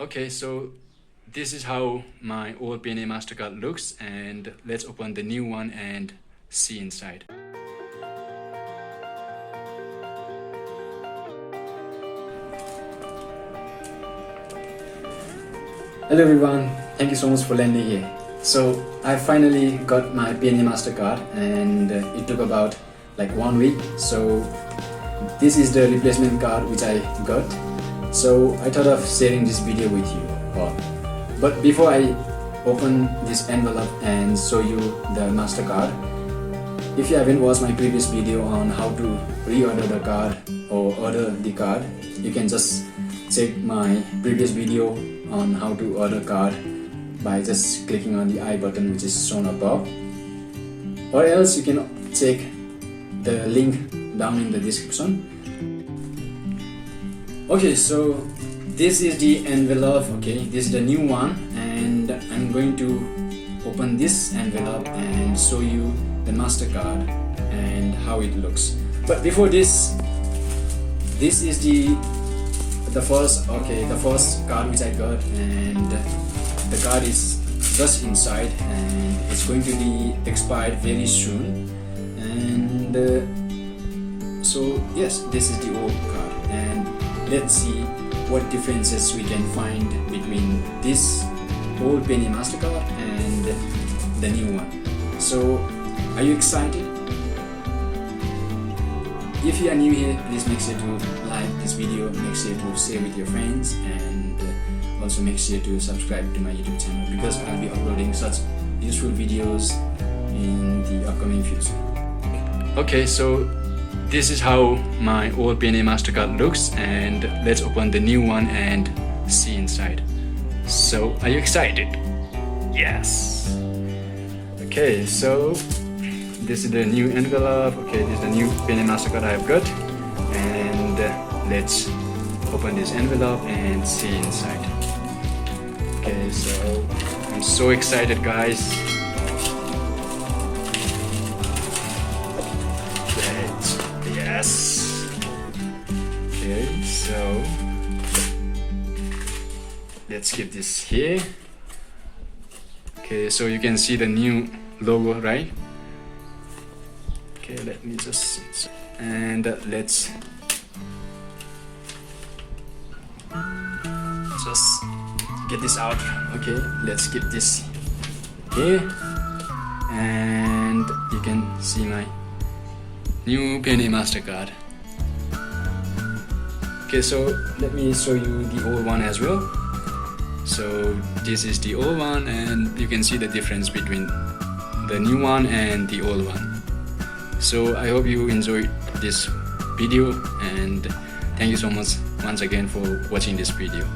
Okay, so this is how my old Payoneer MasterCard looks, and let's open the new one and see inside. Hello everyone, thank you so much for landing here. So I finally got my Payoneer MasterCard, and it took about like 1 week. So this is the replacement card which I got. So I thought of sharing this video with you all. But before I open this envelope and show you the MasterCard, if you haven't watched my previous video on how to reorder the card or order the card, you can just check my previous video on how to order card by just clicking on the I button which is shown above, or else you can check the link down in the description. Okay, so this is the envelope. Okay, this is the new one, and I'm going to open this envelope and show you the MasterCard and how it looks. But before this is the first card which I got, and the card is just inside, and it's going to be expired very soon. And so yes, this is the old card, and let's see what differences we can find between this old Payoneer MasterCard and the new one. So are you excited? If you are new here, please make sure to like this video, make sure to share with your friends, and also make sure to subscribe to my YouTube channel, because I'll be uploading such useful videos in the upcoming future. Okay, so this is how my old Payoneer MasterCard looks, and let's open the new one and see inside. So are you excited? Yes! Okay, so this is the new envelope. Okay, this is the new Payoneer MasterCard I've got, and let's open this envelope and see inside. Okay, so I'm so excited, guys. Yes. Okay, so let's keep this here. Okay, so you can see the new logo, right? Okay, let me just see. And let's just get this out. Okay, let's keep this here, and you can see my new Payoneer MasterCard. Okay, so let me show you the old one as well. So this is the old one, and you can see the difference between the new one and the old one. So I hope you enjoyed this video, and thank you so much once again for watching this video.